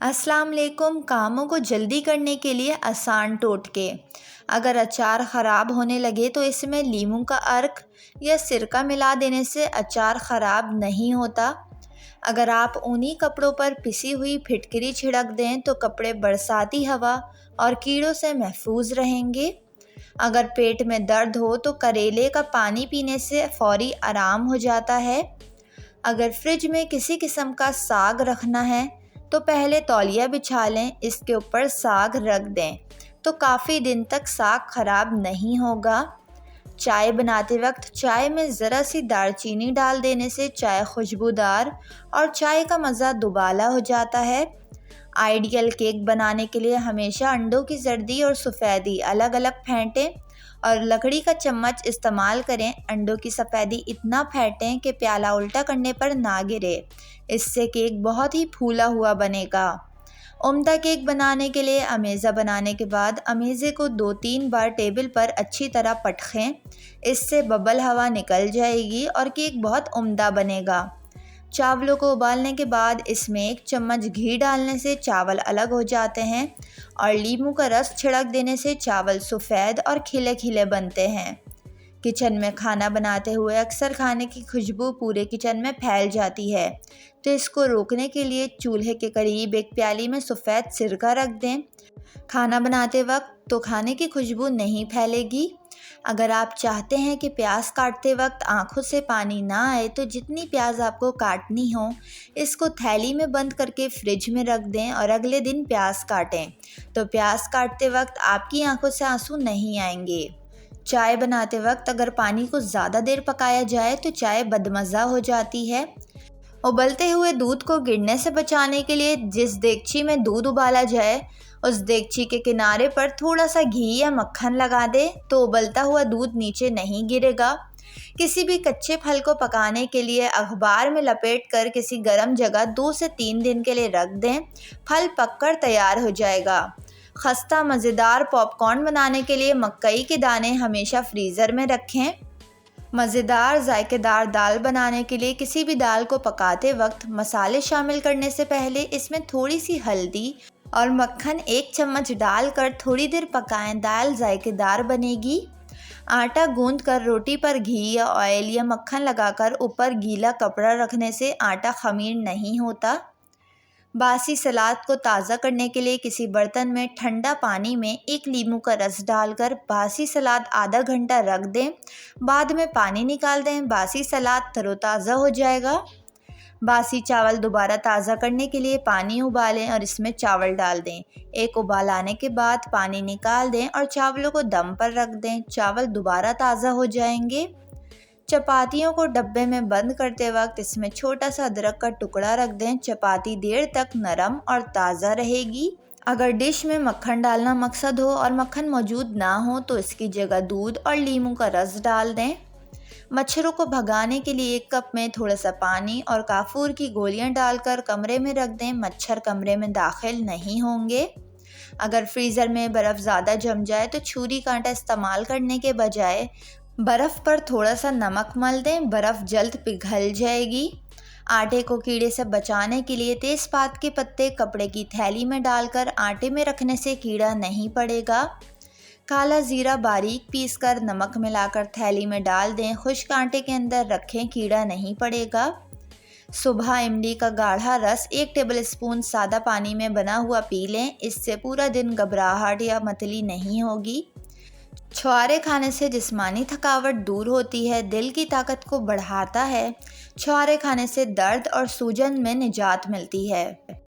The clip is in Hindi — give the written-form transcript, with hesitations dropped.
अस्सलाम वालेकुम। कामों को जल्दी करने के लिए आसान टोटके। अगर अचार ख़राब होने लगे तो इसमें लीमू का अर्क या सिरका मिला देने से अचार ख़राब नहीं होता। अगर आप ऊनी कपड़ों पर पिसी हुई फिटकरी छिड़क दें तो कपड़े बरसाती हवा और कीड़ों से महफूज रहेंगे। अगर पेट में दर्द हो तो करेले का पानी पीने से फ़ौरी आराम हो जाता है। अगर फ्रिज में किसी किस्म का साग रखना है तो पहले तौलिया बिछा लें, इसके ऊपर साग रख दें तो काफ़ी दिन तक साग ख़राब नहीं होगा। चाय बनाते वक्त चाय में ज़रा सी दालचीनी डाल देने से चाय खुशबूदार और चाय का मज़ा दुबाला हो जाता है। आइडियल केक बनाने के लिए हमेशा अंडों की जर्दी और सफ़ेदी अलग अलग फेंटें और लकड़ी का चम्मच इस्तेमाल करें। अंडों की सफ़ेदी इतना फेंटें कि प्याला उल्टा करने पर ना गिरे, इससे केक बहुत ही फूला हुआ बनेगा। उम्दा केक बनाने के लिए अमेज़ा बनाने के बाद अमेज़े को 2-3 बार टेबल पर अच्छी तरह पटखें, इससे बबल हवा निकल जाएगी और केक बहुत उम्दा बनेगा। चावलों को उबालने के बाद इसमें 1 चम्मच घी डालने से चावल अलग हो जाते हैं और लीमू का रस छिड़क देने से चावल सफ़ेद और खिले खिले बनते हैं। किचन में खाना बनाते हुए अक्सर खाने की खुशबू पूरे किचन में फैल जाती है, तो इसको रोकने के लिए चूल्हे के करीब एक प्याली में सफ़ेद सिरका रख दें। खाना बनाते वक्त तो खाने की खुशबू नहीं फैलेगी। अगर आप चाहते हैं कि प्याज काटते वक्त आंखों से पानी ना आए तो जितनी प्याज आपको काटनी हो इसको थैली में बंद करके फ्रिज में रख दें और अगले दिन प्याज काटें, तो प्याज काटते वक्त आपकी आंखों से आंसू नहीं आएंगे। चाय बनाते वक्त अगर पानी को ज़्यादा देर पकाया जाए तो चाय बदमज़ा हो जाती है। उबलते हुए दूध को गिरने से बचाने के लिए जिस देगची में दूध उबाला जाए उस देगची के किनारे पर थोड़ा सा घी या मक्खन लगा दे तो उबलता हुआ दूध नीचे नहीं गिरेगा। किसी भी कच्चे फल को पकाने के लिए अखबार में लपेटकर किसी गर्म जगह 2 से 3 दिन के लिए रख दें, फल पककर तैयार हो जाएगा। खस्ता मज़ेदार पॉपकॉर्न बनाने के लिए मकई के दाने हमेशा फ्रीज़र में रखें। मज़ेदार जायकेदार दाल बनाने के लिए किसी भी दाल को पकाते वक्त मसाले शामिल करने से पहले इसमें थोड़ी सी हल्दी और मक्खन 1 चम्मच डालकर थोड़ी देर पकाएं, दाल जायकेदार बनेगी। आटा गूंद कर रोटी पर घी या ऑयल या मक्खन लगाकर ऊपर गीला कपड़ा रखने से आटा खमीर नहीं होता। बासी सलाद को ताज़ा करने के लिए किसी बर्तन में ठंडा पानी में 1 लीमू का रस डालकर बासी सलाद आधा घंटा रख दें, बाद में पानी निकाल दें, बासी सलाद तरोताज़ा हो जाएगा। बासी चावल दोबारा ताज़ा करने के लिए पानी उबालें और इसमें चावल डाल दें। 1 उबाल आने के बाद पानी निकाल दें और चावलों को दम पर रख दें, चावल दोबारा ताज़ा हो जाएंगे। चपातियों को डब्बे में बंद करते वक्त इसमें छोटा सा अदरक का टुकड़ा रख दें, चपाती देर तक नरम और ताज़ा रहेगी। अगर डिश में मक्खन डालना मकसद हो और मक्खन मौजूद ना हो तो इसकी जगह दूध और लीमू का रस डाल दें। मच्छरों को भगाने के लिए 1 कप में थोड़ा सा पानी और काफूर की गोलियां डालकर कमरे में रख दें, मच्छर कमरे में दाखिल नहीं होंगे। अगर फ्रीज़र में बर्फ़ ज़्यादा जम जाए तो छुरी कांटा इस्तेमाल करने के बजाय बर्फ़ पर थोड़ा सा नमक मल दें, बर्फ़ जल्द पिघल जाएगी। आटे को कीड़े से बचाने के लिए तेज़पात के पत्ते कपड़े की थैली में डालकर आटे में रखने से कीड़ा नहीं पड़ेगा। काला ज़ीरा बारीक पीसकर नमक मिलाकर थैली में डाल दें, खुश्क आटे के अंदर रखें, कीड़ा नहीं पड़ेगा। सुबह इमली का गाढ़ा रस 1 टेबलस्पून सादा पानी में बना हुआ पी लें, इससे पूरा दिन घबराहट या मतली नहीं होगी। छुहारे खाने से जिस्मानी थकावट दूर होती है, दिल की ताकत को बढ़ाता है। छुहारे खाने से दर्द और सूजन में निजात मिलती है।